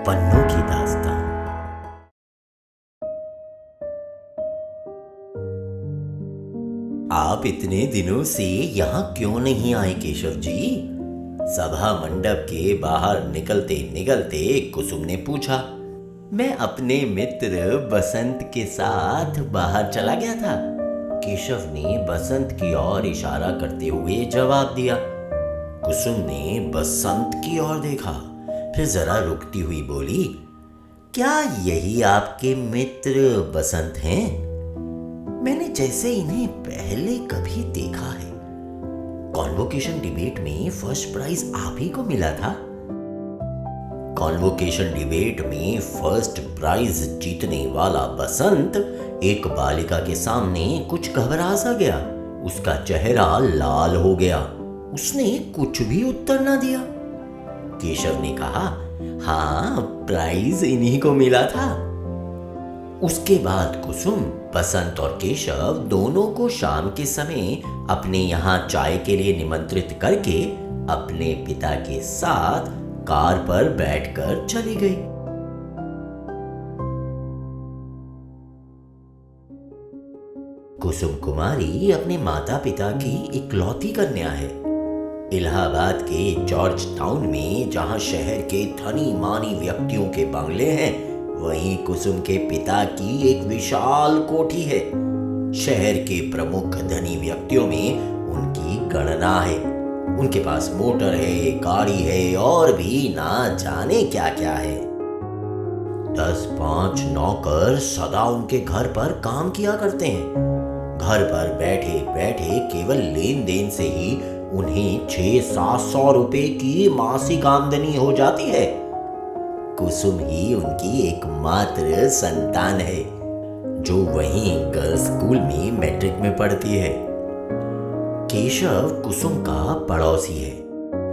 पन्नों की दास्तां। आप इतने दिनों से यहाँ क्यों नहीं आए केशव जी? सभा मंडप के बाहर निकलते निकलते कुसुम ने पूछा। मैं अपने मित्र बसंत के साथ बाहर चला गया था, केशव ने बसंत की ओर इशारा करते हुए जवाब दिया। कुसुम ने बसंत की ओर देखा, फिर जरा रुकती हुई बोली, क्या यही आपके मित्र बसंत हैं? मैंने जैसे इन्हें पहले कभी देखा है। कॉन्वोकेशन डिबेट में फर्स्ट प्राइज आप ही को मिला था। कॉन्वोकेशन डिबेट में फर्स्ट प्राइज जीतने वाला बसंत एक बालिका के सामने कुछ घबरा सा गया। उसका चेहरा लाल हो गया। उसने कुछ भी उत्तर ना दिया। केशव ने कहा, हाँ, प्राइज इन्हीं को मिला था। उसके बाद कुसुम, बसंत और केशव दोनों को शाम के समय अपने यहाँ चाय के लिए निमंत्रित करके अपने पिता के साथ कार पर बैठकर चली गई। कुसुम कुमारी अपने माता पिता की इकलौती कन्या है। इलाहाबाद के जॉर्ज टाउन में जहां शहर के धनी मानी व्यक्तियों के बंगले हैं, वहीं कुसुम के पिता की एक विशाल कोठी है। शहर के प्रमुख धनी व्यक्तियों में उनकी गणना है। उनके पास मोटर है, गाड़ी है और भी ना जाने क्या क्या है। 10-5 नौकर सदा उनके घर पर काम किया करते हैं। घर पर बैठे बैठे केवल लेन देन से ही उन्हें 600-700 रुपए की मासिक आमदनी हो जाती है। कुसुम ही उनकी एकमात्र संतान है, जो वहीं गर्ल्स स्कूल में मैट्रिक में पढ़ती है। केशव कुसुम का पड़ोसी है,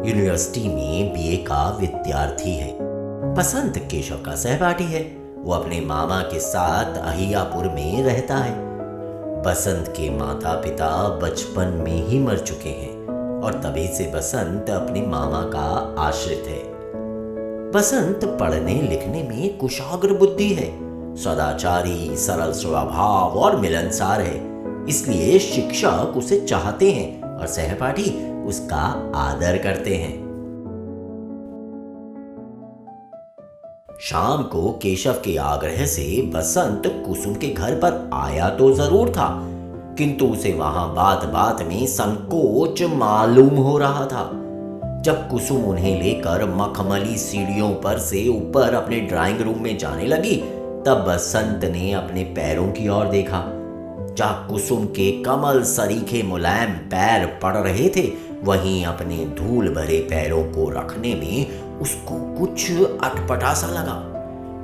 यूनिवर्सिटी में बीए का विद्यार्थी है। बसंत केशव का सहपाठी है। वो अपने मामा के साथ अहियापुर में रहता है। बसंत के माता पिता बचपन में ही मर चुके हैं और तभी से बसंत अपने मामा का आश्रित है। बसंत पढ़ने लिखने में कुशाग्र बुद्धि है, सदाचारी, सरल स्वभाव और मिलनसार है। इसलिए शिक्षक उसे चाहते हैं और सहपाठी उसका आदर करते हैं। शाम को केशव के आग्रह से बसंत कुसुम के घर पर आया तो जरूर था, किंतु उसे वहां बात बात में संकोच मालूम हो रहा था। जब कुसुम उन्हें लेकर मखमली सीढ़ियों पर से ऊपर अपने ड्राइंग रूम में जाने लगी, तब बसंत ने अपने पैरों की ओर देखा। जहां कुसुम के कमल सरीखे मुलायम पैर पड़ रहे थे, वहीं अपने धूल भरे पैरों को रखने में उसको कुछ अटपटा सा लगा।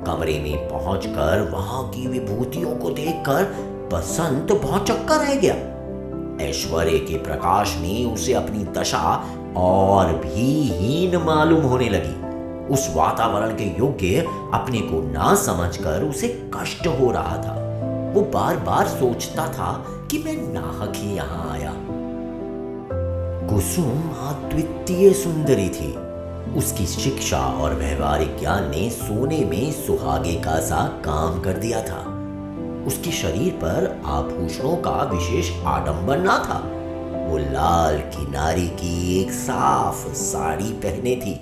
कमरे में पहुंचकर वहां की विभूतियों को देखकर बसंत भौंचक्का रह गया। ऐश्वर्य के प्रकाश में उसे अपनी दशा और भी हीन मालूम होने लगी। उस वातावरण के योग्य अपने को ना समझकर उसे कष्ट हो रहा था। वो बार बार सोचता था कि मैं नाहक ही यहां आया। कुसुम अद्वितीय सुंदरी थी। उसकी शिक्षा और व्यवहारिक ज्ञान ने सोने में सुहागे का सा काम कर दिया था। उसके शरीर पर आभूषणों का विशेष आडंबर ना था। वो लाल किनारी की एक साफ साड़ी पहने थी,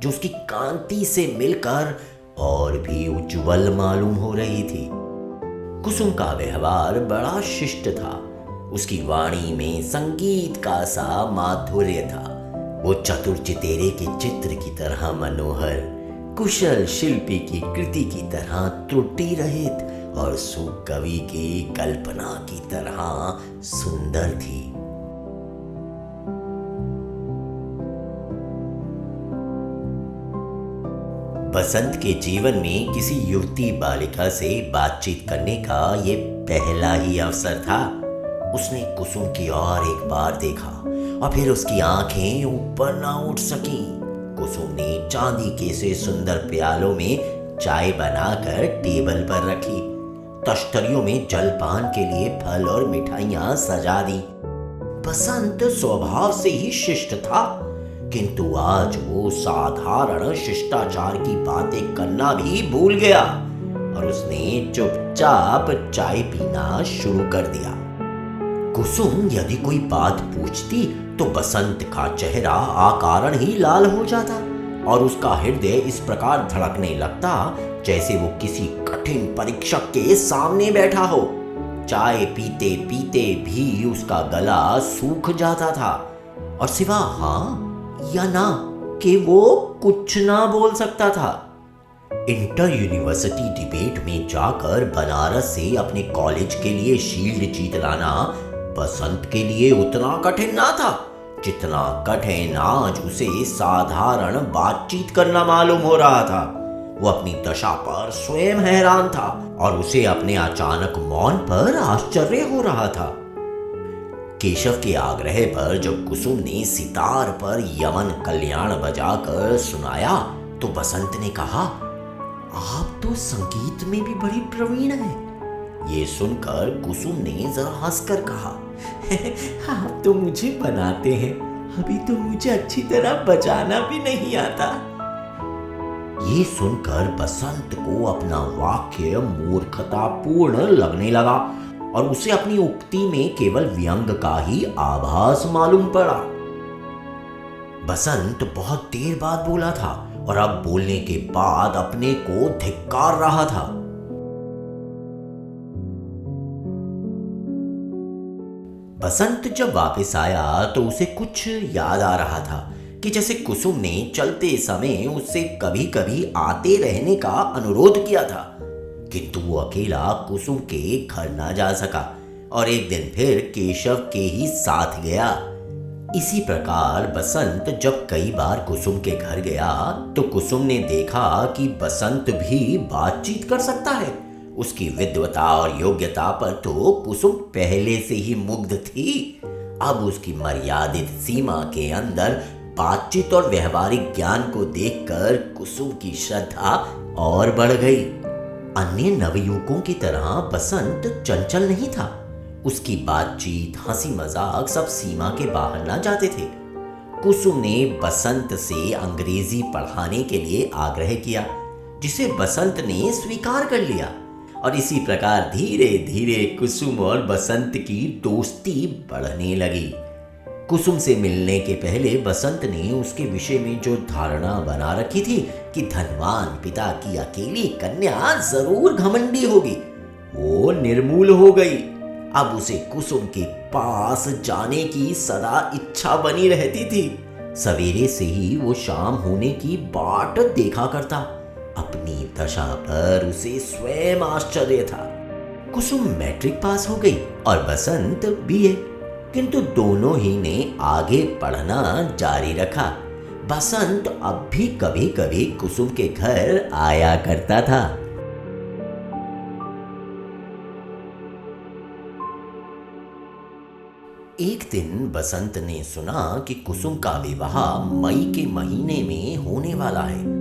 जो उसकी कांति से मिलकर और भी उज्जवल मालूम हो रही थी। कुसुम का व्यवहार बड़ा शिष्ट था। उसकी वाणी में संगीत का सा माधुर्य था। वो चतुर चितेरे के चित्र की तरह मनोहर, कुशल शिल्पी की कृति की तरह त्रुटि रहित और सुकवि की कल्पना की तरह सुंदर थी। बसंत के जीवन में किसी युवती बालिका से बातचीत करने का ये पहला ही अवसर था। उसने कुसुम की ओर एक बार देखा और फिर उसकी आंखें ऊपर ना उठ सकी। कुसुम ने चांदी के से सुंदर प्यालों में चाय बनाकर टेबल पर रखी। तश्तरियों में जलपान के लिए फल और मिठाइयां सजा दी। बसंत स्वभाव से ही शिष्ट था, किंतु आज वो साधारण शिष्टाचार की बातें करना भी भूल गया और उसने चुपचाप चाय पीना शुरू कर दिया। कुसुम यदि कोई बात पूछती तो बसंत का चेहरा अकारण ही लाल हो जाता और उसका हृदय इस प्रकार धड़कने लगता जैसे वो किसी कठिन परीक्षक के सामने बैठा हो। चाय पीते पीते भी उसका गला सूख जाता था और सिवा हाँ या ना कि वो कुछ ना बोल सकता था। इंटर यूनिवर्सिटी डिबेट में जाकर बनारस से अपने कॉलेज के लिए शील्ड जीत लाना बसंत के लिए उतना कठिन ना था जितना कठिन आज उसे साधारण बातचीत करना मालूम हो रहा था। वो अपनी दशा पर स्वयं हैरान था और उसे अपने अचानक मौन पर आश्चर्य हो रहा था। केशव के आग्रह पर जब कुसुम ने सितार पर यमन कल्याण बजाकर सुनाया तो बसंत ने कहा, आप तो संगीत में भी बड़ी प्रवीण हैं। ये सुनकर कुसुम ने जरा हंसकर कहा, आप तो मुझे बनाते हैं, अभी तो मुझे अच्छी तरह बजाना भी नहीं आता। ये सुनकर बसंत को अपना वाक्य मूर्खतापूर्ण लगने लगा और उसे अपनी उक्ति में केवल व्यंग का ही आभास मालूम पड़ा। बसंत बहुत देर बाद बोला था और अब बोलने के बाद अपने को धिक्कार रहा था। बसंत जब वापस आया तो उसे कुछ याद आ रहा था कि जैसे कुसुम ने चलते समय उससे कभी कभी आते रहने का अनुरोध किया था, किंतु वो अकेला कुसुम के घर ना जा सका और एक दिन फिर केशव के ही साथ गया। इसी प्रकार बसंत जब कई बार कुसुम के घर गया तो कुसुम ने देखा कि बसंत भी बातचीत कर सकता है। उसकी विद्वता और योग्यता पर तो कुसुम पहले से ही मुग्ध थी। अब उसकी मर्यादित सीमा के अंदर बातचीत और व्यवहारिक ज्ञान को देखकर कुसुम की श्रद्धा और बढ़ गई। अन्य नवयुवकों की तरह बसंत चंचल नहीं था। उसकी बातचीत, हंसी मजाक सब सीमा के बाहर ना जाते थे। कुसुम ने बसंत से अंग्रेजी पढ़ाने के लिए आग्रह किया, जिसे बसंत ने स्वीकार कर लिया और इसी प्रकार धीरे धीरे कुसुम और बसंत की दोस्ती बढ़ने लगी। कुसुम से मिलने के पहले बसंत ने उसके विषय में जो धारणा बना रखी थी कि धनवान पिता की अकेली कन्या जरूर घमंडी होगी, वो निर्मूल हो गई। अब उसे कुसुम के पास जाने की सदा इच्छा बनी रहती थी। सवेरे से ही वो शाम होने की बाट देखा करता। अपनी दशा पर उसे स्वयं आश्चर्य था। कुसुम मैट्रिक पास हो गई और बसंत बीए, किंतु दोनों ही ने आगे पढ़ना जारी रखा। बसंत अब भी कभी कभी कुसुम के घर आया करता था। एक दिन बसंत ने सुना कि कुसुम का विवाह मई के महीने में होने वाला है।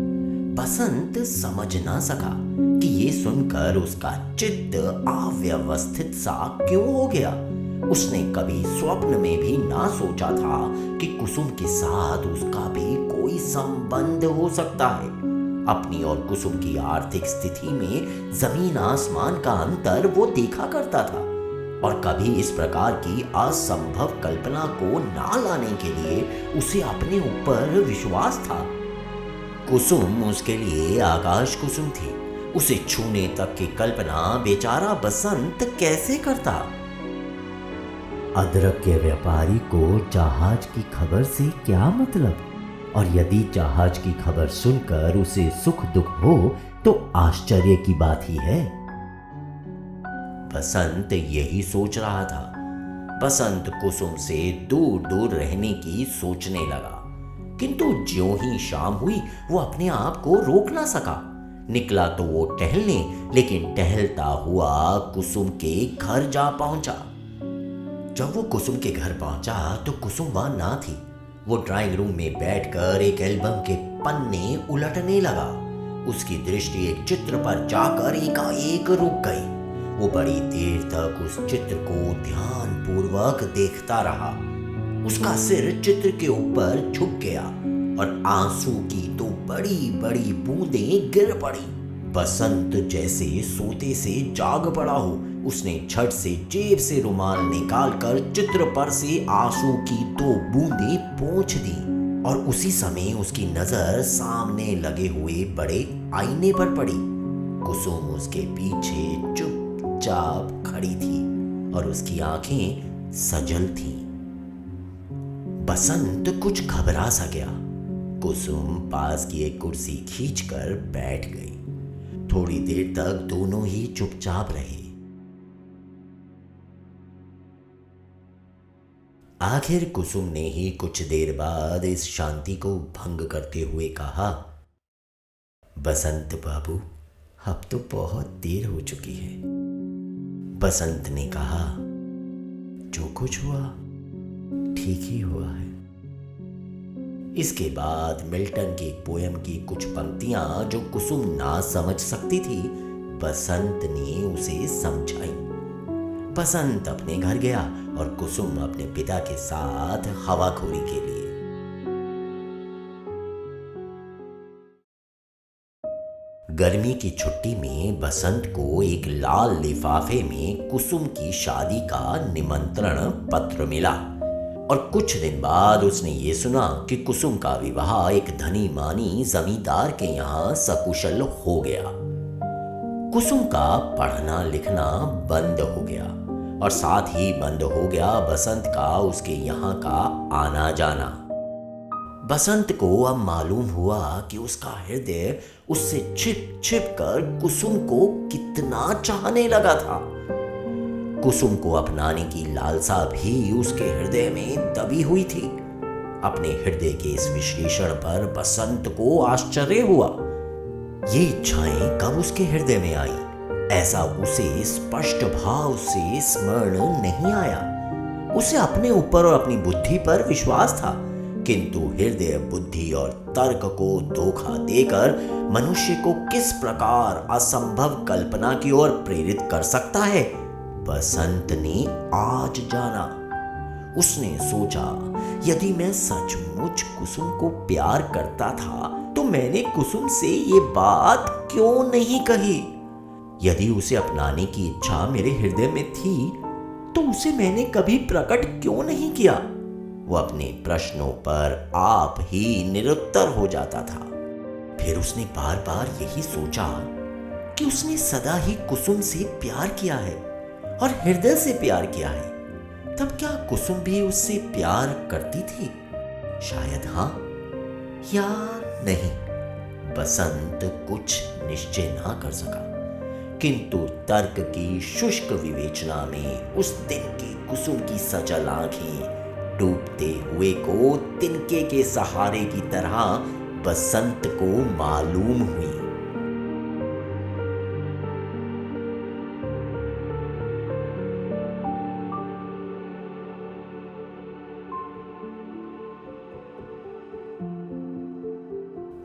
बसंत समझ ना सका कि ये सुनकर उसका चित्त अव्यवस्थित सा क्यों हो गया। उसने कभी स्वप्न में भी ना सोचा था कि कुसुम के साथ उसका भी कोई संबंध हो सकता है। अपनी और कुसुम की आर्थिक स्थिति में जमीन आसमान का अंतर वो देखा करता था और कभी इस प्रकार की असंभव कल्पना को ना लाने के लिए उसे अपने ऊपर विश्वास था। कुसुम उसके लिए आकाश कुसुम थी। उसे छूने तक की कल्पना बेचारा बसंत कैसे करता। अदरक के व्यापारी को जहाज की खबर से क्या मतलब, और यदि जहाज की खबर सुनकर उसे सुख दुख हो तो आश्चर्य की बात ही है। बसंत यही सोच रहा था। बसंत कुसुम से दूर दूर रहने की सोचने लगा, किंतु ज्यों ही शाम हुई वो अपने आप को रोक ना सका। निकला तो वो टहलने, लेकिन टहलता हुआ कुसुम के घर जा पहुंचा। जब वो कुसुम के घर पहुंचा तो कुसुम वहां ना थी। वो ड्राइंग रूम में बैठकर एक एल्बम के पन्ने उलटने लगा। उसकी दृष्टि एक चित्र पर जाकर एकाएक रुक गई। वो बड़ी देर तक उस चित्र को ध्यानपूर्वक देखता रहा। उसका सिर चित्र के ऊपर झुक गया और आंसू की तो बड़ी बड़ी बूंदें गिर पड़ी। बसंत जैसे सोते से जाग पड़ा हो, उसने झट से जेब से रुमाल निकालकर चित्र पर से आंसू की दो बूंदें पोंछ दी और उसी समय उसकी नजर सामने लगे हुए बड़े आईने पर पड़ी। कुसुम उसके पीछे चुपचाप खड़ी थी और उसकी आंखें सजल थीं। बसंत कुछ घबरा सा गया। कुसुम पास की एक कुर्सी खींचकर बैठ गई। थोड़ी देर तक दोनों ही चुपचाप रहे। आखिर कुसुम ने ही कुछ देर बाद इस शांति को भंग करते हुए कहा, बसंत बाबू, अब तो बहुत देर हो चुकी है। बसंत ने कहा, जो कुछ हुआ ठीक ही हुआ है। इसके बाद मिल्टन की पोयम की कुछ पंक्तियां जो कुसुम ना समझ सकती थी, बसंत ने उसे समझाई। बसंत अपने घर गया और कुसुम अपने पिता के साथ हवाखोरी के लिए। गर्मी की छुट्टी में बसंत को एक लाल लिफाफे में कुसुम की शादी का निमंत्रण पत्र मिला और कुछ दिन बाद उसने ये सुना कि कुसुम का विवाह एक धनी मानी जमींदार के यहाँ सकुशल हो गया। कुसुम का पढ़ना लिखना बंद हो गया और साथ ही बंद हो गया बसंत का उसके यहाँ का आना जाना। बसंत को अब मालूम हुआ कि उसका हृदय उससे छिप छिप कर कुसुम को कितना चाहने लगा था। कुसुम को अपनाने की लालसा भी उसके हृदय में दबी हुई थी। अपने हृदय के इस विश्लेषण पर बसंत को आश्चर्य हुआ। ये इच्छाएं कब उसके हृदय में आई, ऐसा उसे स्पष्ट भाव से स्मरण नहीं आया। उसे अपने ऊपर और अपनी बुद्धि पर विश्वास था, किंतु हृदय बुद्धि और तर्क को धोखा देकर मनुष्य को किस प्रकार असंभव कल्पना की ओर प्रेरित कर सकता है, बसंत ने आज जाना। उसने सोचा, यदि मैं सचमुच कुसुम को प्यार करता था तो मैंने कुसुम से ये बात क्यों नहीं कही। यदि उसे अपनाने की इच्छा मेरे हृदय में थी तो उसे मैंने कभी प्रकट क्यों नहीं किया। वो अपने प्रश्नों पर आप ही निरुत्तर हो जाता था। फिर उसने बार बार यही सोचा कि उसने सदा ही कुसुम से प्यार किया है और हृदय से प्यार किया है। तब क्या कुसुम भी उससे प्यार करती थी? शायद हां या नहीं। बसंत कुछ निश्चय ना कर सका, किंतु तर्क की शुष्क विवेचना में उस दिन की कुसुम की सजल आंखें डूबते हुए को तिनके के सहारे की तरह बसंत को मालूम हुई।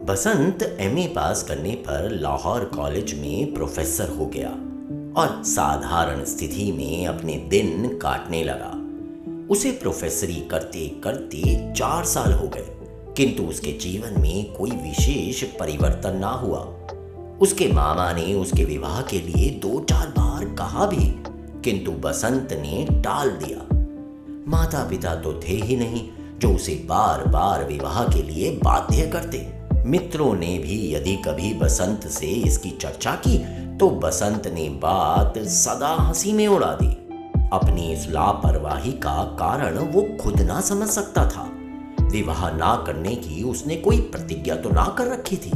बसंत एमए पास करने पर लाहौर कॉलेज में प्रोफेसर हो गया और साधारण स्थिति में अपने दिन काटने लगा। उसे प्रोफेसरी करते करते 4 साल हो गए, किंतु उसके जीवन में कोई विशेष परिवर्तन ना हुआ। उसके मामा ने उसके विवाह के लिए 2-4 बार कहा भी, किंतु बसंत ने टाल दिया। माता पिता तो थे ही नहीं जो उसे बार बार विवाह के लिए बाध्य करते। मित्रों ने भी यदि कभी बसंत से इसकी चर्चा की तो बसंत ने बात सदा हंसी में उड़ा दी। अपनी इस लापरवाही का कारण वो खुद ना समझ सकता था। विवाह ना करने की उसने कोई प्रतिज्ञा तो ना कर रखी थी,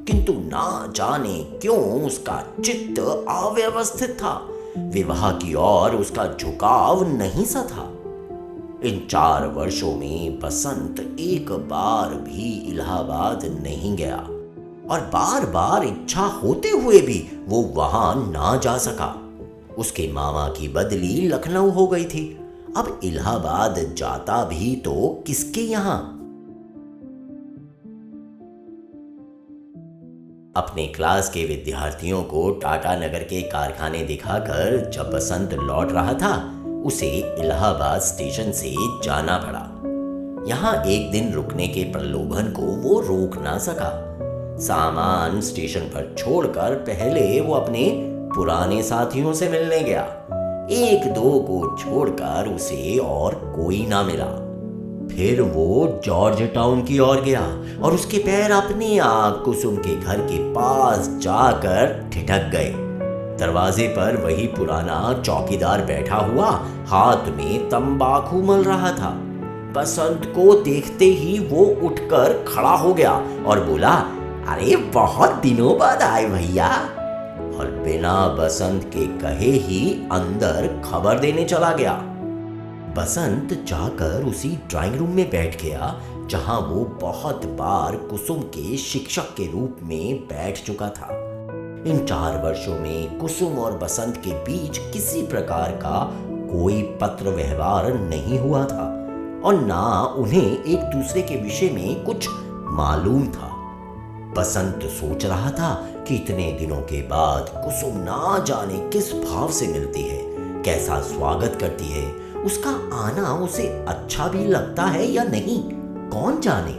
किंतु ना जाने क्यों उसका चित्त अव्यवस्थित था। विवाह की ओर उसका झुकाव नहीं सा था। इन 4 वर्षों में बसंत एक बार भी इलाहाबाद नहीं गया और बार बार इच्छा होते हुए भी वो वहां ना जा सका। उसके मामा की बदली लखनऊ हो गई थी। अब इलाहाबाद जाता भी तो किसके यहां? अपने क्लास के विद्यार्थियों को टाटा नगर के कारखाने दिखाकर जब बसंत लौट रहा था, उसे इलाहाबाद स्टेशन से जाना पड़ा। यहाँ एक दिन रुकने के प्रलोभन को वो रोक ना सका। सामान स्टेशन पर छोड़कर पहले वो अपने पुराने साथियों से मिलने गया। एक दो को छोड़कर उसे और कोई ना मिला। फिर वो जॉर्ज टाउन की ओर गया और उसके पैर अपने आप कुसुम के घर के पास जाकर ठिठक गए। दरवाजे पर वही पुराना चौकीदार बैठा हुआ हाथ में तंबाकू मल रहा था। बसंत को देखते ही वो उठकर खड़ा हो गया और बोला, अरे बहुत दिनों बाद आए भैया। और बिना बसंत के कहे ही अंदर खबर देने चला गया। बसंत जाकर उसी ड्राइंग रूम में बैठ गया जहां वो बहुत बार कुसुम के शिक्षक के रूप में बैठ चुका था। इन 4 वर्षों में कुसुम और बसंत के बीच किसी प्रकार का कोई पत्र व्यवहार नहीं हुआ था और ना उन्हें एक दूसरे के विषय में कुछ मालूम था। बसंत सोच रहा था कि इतने दिनों के बाद कुसुम ना जाने किस भाव से मिलती है, कैसा स्वागत करती है, उसका आना उसे अच्छा भी लगता है या नहीं, कौन जाने।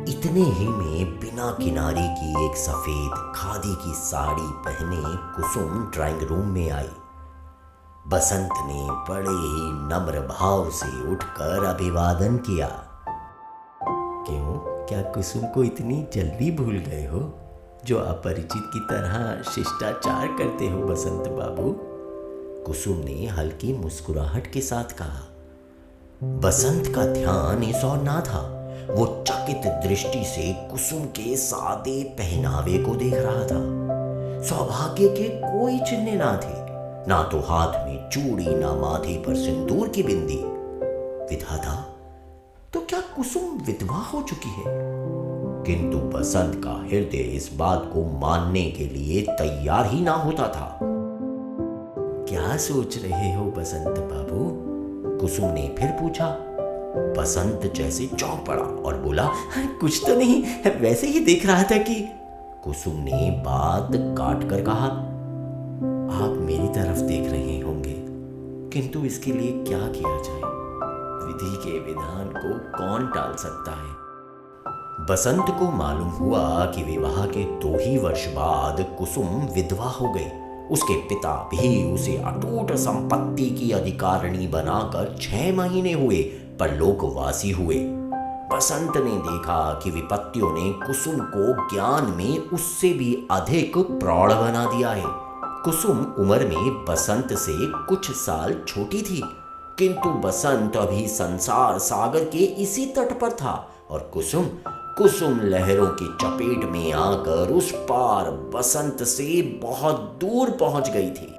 इतने ही में बिना किनारे की एक सफेद खादी की साड़ी पहने कुसुम ड्राइंग रूम में आई। बसंत ने बड़े ही नम्र भाव से उठकर अभिवादन किया। क्यों, क्या कुसुम को इतनी जल्दी भूल गए हो जो अपरिचित की तरह शिष्टाचार करते हो बसंत बाबू? कुसुम ने हल्की मुस्कुराहट के साथ कहा। बसंत का ध्यान इस ओर ना था। वो चकित दृष्टि से कुसुम के सादे पहनावे को देख रहा था। सौभाग्य के कोई चिन्ह ना थे, ना तो हाथ में चूड़ी, ना माथे पर सिंदूर की बिंदी। विधाता, तो क्या कुसुम विधवा हो चुकी है? किंतु बसंत का हृदय इस बात को मानने के लिए तैयार ही ना होता था। क्या सोच रहे हो बसंत बाबू? कुसुम ने फिर पूछा। बसंत जैसे चौंक पड़ा और बोला, कुछ तो नहीं, वैसे ही देख रहा था कि। कुसुम ने बात काट कर कहा, आप मेरी तरफ देख रहे होंगे, किंतु इसके लिए क्या किया जाए? विधि के विधान को कौन टाल सकता है? बसंत को मालूम हुआ कि विवाह के 2 ही वर्ष बाद कुसुम विधवा हो गई। उसके पिता भी उसे अटूट संपत्ति की अधिकारिणी बनाकर 6 महीने हुए पर लोकवासी हुए। बसंत ने देखा कि विपत्तियों ने कुसुम को ज्ञान में उससे भी अधिक प्रौढ़ बना दिया है। कुसुम उम्र में बसंत से कुछ साल छोटी थी, किंतु बसंत अभी संसार सागर के इसी तट पर था और कुसुम लहरों की चपेट में आकर उस पार बसंत से बहुत दूर पहुंच गई थी।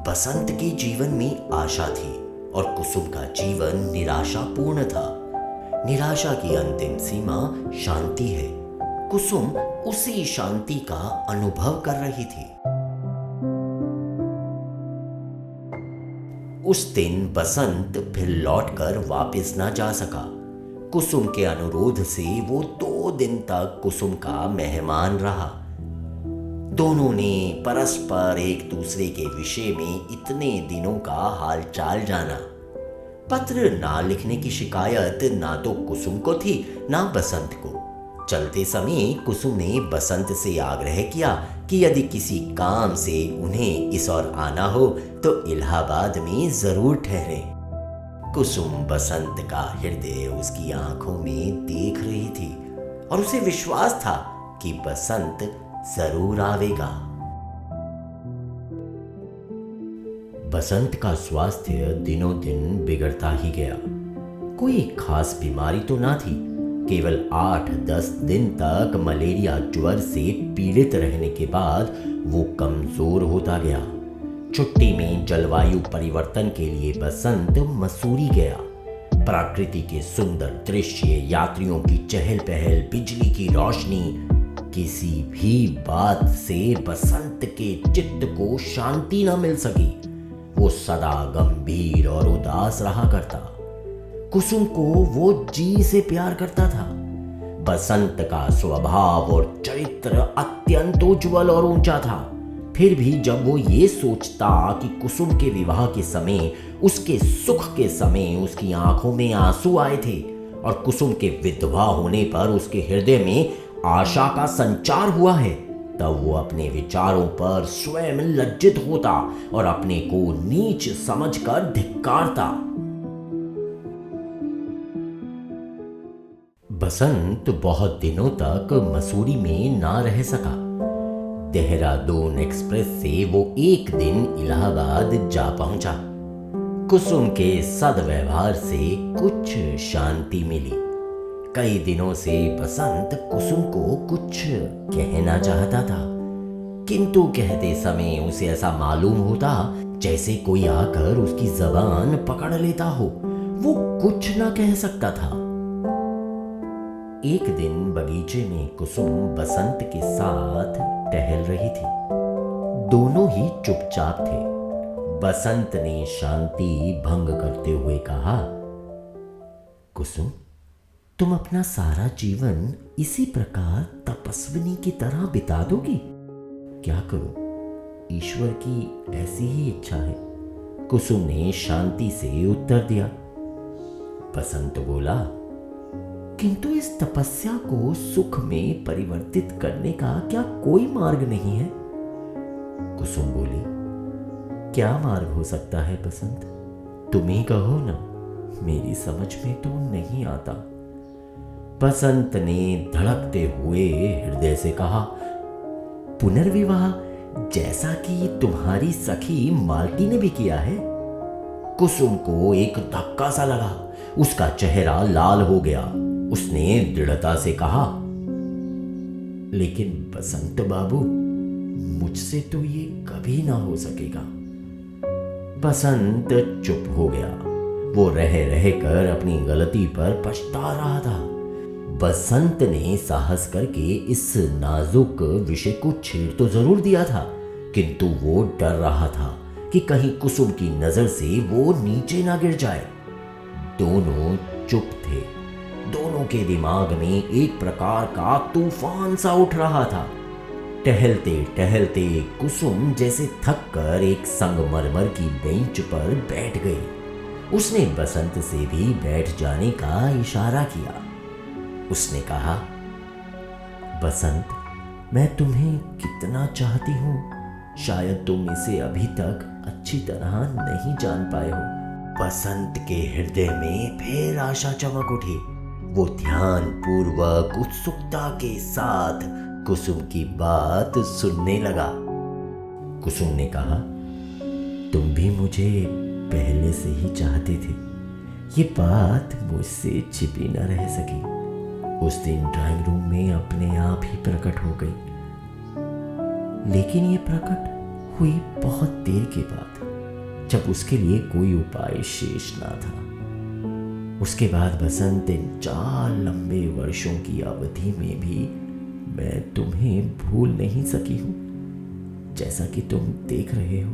बसंत के जीवन में आशा थी और कुसुम का जीवन निराशापूर्ण था। निराशा की अंतिम सीमा शांति है। कुसुम उसी शांति का अनुभव कर रही थी। उस दिन बसंत फिर लौटकर वापस ना जा सका। कुसुम के अनुरोध से वो 2 दिन तक कुसुम का मेहमान रहा। दोनों ने परस्पर एक दूसरे के विषय में इतने दिनों का हालचाल जाना। पत्र ना लिखने की शिकायत ना तो कुसुम को थी ना बसंत को। चलते समय कुसुम ने बसंत से आग्रह किया कि यदि किसी काम से उन्हें इस ओर आना हो तो इलाहाबाद में जरूर ठहरे। कुसुम बसंत का हृदय उसकी आंखों में देख रही थी और उसे विश्वास था कि बसंत जरूर आवेगा। बसंत का स्वास्थ्य दिनों दिन बिगड़ता ही गया। कोई खास बीमारी तो ना थी, केवल 8-10 दिन तक मलेरिया ज्वर से पीड़ित रहने के बाद वो कमजोर होता गया। छुट्टी में जलवायु परिवर्तन के लिए बसंत मसूरी गया। प्रकृति के सुंदर दृश्य, यात्रियों की चहल पहल, बिजली की रोशनी, किसी भी बात से बसंत के चित्त को शांति न मिल सकी। वो सदा गंभीर और उदास रहा करता। कुसुम को वो जी से प्यार करता था। बसंत का स्वभाव और चरित्र अत्यंत उज्जवल और ऊंचा था। फिर भी जब वो ये सोचता कि कुसुम के विवाह के समय, उसके सुख के समय उसकी आंखों में आंसू आए थे और कुसुम के विधवा होने पर उसके हृदय में आशा का संचार हुआ है, तब वो अपने विचारों पर स्वयं लज्जित होता और अपने को नीच समझकर धिक्कारता। बसंत बहुत दिनों तक मसूरी में ना रह सका। देहरादून एक्सप्रेस से वो एक दिन इलाहाबाद जा पहुंचा। कुसुम के सद्व्यवहार से कुछ शांति मिली। कई दिनों से बसंत कुसुम को कुछ कहना चाहता था, किंतु कहते समय उसे ऐसा मालूम होता जैसे कोई आकर उसकी जबान पकड़ लेता हो। वो कुछ ना कह सकता था। एक दिन बगीचे में कुसुम बसंत के साथ टहल रही थी। दोनों ही चुपचाप थे। बसंत ने शांति भंग करते हुए कहा, कुसुम, तुम अपना सारा जीवन इसी प्रकार तपस्विनी की तरह बिता दोगी? क्या करूं, ईश्वर की ऐसी ही इच्छा है, कुसुम ने शांति से उत्तर दिया। बसंत बोला, किंतु इस तपस्या को सुख में परिवर्तित करने का क्या कोई मार्ग नहीं है? कुसुम बोली, क्या मार्ग हो सकता है बसंत? तुम ही कहो ना, मेरी समझ में तो नहीं आता। बसंत ने धड़कते हुए हृदय से कहा, पुनर्विवाह, जैसा कि तुम्हारी सखी मालती ने भी किया है। कुसुम को एक धक्का सा लगा। उसका चेहरा लाल हो गया। उसने दृढ़ता से कहा, लेकिन बसंत बाबू, मुझसे तो ये कभी ना हो सकेगा। बसंत चुप हो गया। वो रह रह कर अपनी गलती पर पछता रहा था। बसंत ने साहस करके इस नाजुक विषय को छेड़ तो जरूर दिया था, किंतु वो डर रहा था कि कहीं कुसुम की नजर से वो नीचे ना गिर जाए। दोनों चुप थे। दोनों के दिमाग में एक प्रकार का तूफान सा उठ रहा था। टहलते टहलते कुसुम जैसे थक कर एक संगमरमर की बेंच पर बैठ गई। उसने बसंत से भी बैठ जाने का इशारा किया। उसने कहा, बसंत, मैं तुम्हें कितना चाहती हूं, शायद तुम इसे अभी तक अच्छी तरह नहीं जान पाए हो। बसंत के हृदय में फिर आशा चमक उठी। वो ध्यान पूर्वक उत्सुकता के साथ कुसुम की बात सुनने लगा। कुसुम ने कहा, तुम भी मुझे पहले से ही चाहते थे। ये बात मुझसे छिपी न रह सकी। उस दिन ड्राइंग रूम में अपने आप ही प्रकट हो गई। लेकिन ये प्रकट हुई बहुत देर के बाद, जब उसके लिए कोई उपाय शेष ना था। उसके बाद बसंत, इन 4 लंबे वर्षों की अवधि में भी मैं तुम्हें भूल नहीं सकी हूं, जैसा कि तुम देख रहे हो।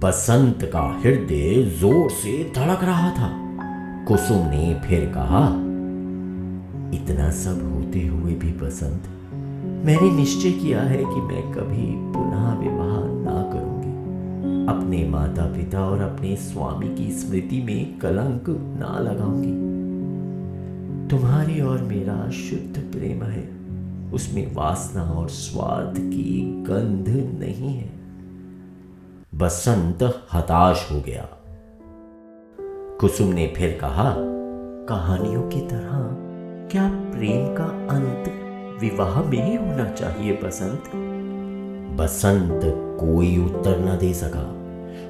बसंत का हृदय जोर से धड़क रहा था। कुसुम ने फिर कहा, इतना सब होते हुए भी बसंत, मैंने निश्चय किया है कि मैं कभी पुनः विवाह ना करूंगी। अपने माता पिता और अपने स्वामी की स्मृति में कलंक ना लगाऊंगी। तुम्हारी और मेरा शुद्ध प्रेम है, उसमें वासना और स्वार्थ की गंध नहीं है। बसंत हताश हो गया। कुसुम ने फिर कहा, कहानियों की तरह क्या प्रेम का अंत विवाह में ही होना चाहिए बसंत? बसंत कोई उत्तर न दे सका।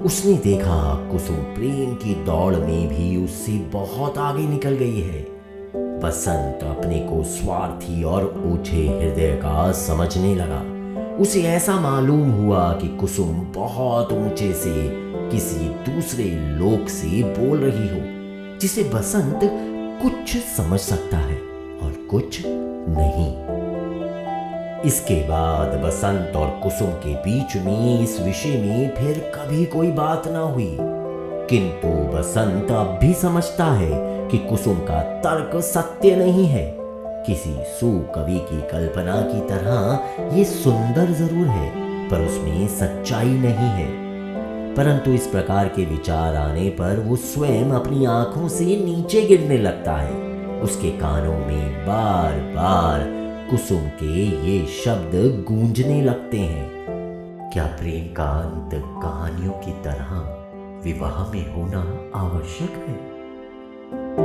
उसने देखा कुसुम प्रेम की दौड़ में भी उससे बहुत आगे निकल गई है। बसंत अपने को स्वार्थी और ओछे हृदय का समझने लगा। उसे ऐसा मालूम हुआ कि कुसुम बहुत ऊंचे से किसी दूसरे लोक से बोल रही हो, जिसे बसंत कुछ समझ सकता है और कुछ नहीं। इसके बाद बसंत और कुसुम के बीच में इस विषय में फिर कभी कोई बात ना हुई, किंतु बसंत अब भी समझता है कि कुसुम का तर्क सत्य नहीं है। किसी सुकवि की कल्पना की तरह ये सुंदर जरूर है, पर उसमें सच्चाई नहीं है। परंतु इस प्रकार के विचार आने पर वो स्वयं अपनी आंखों से नीचे गिरने लगता है। उसके कानों में बार बार कुसुम के ये शब्द गूंजने लगते हैं, क्या प्रेम का अंत कहानियों की तरह विवाह में होना आवश्यक है?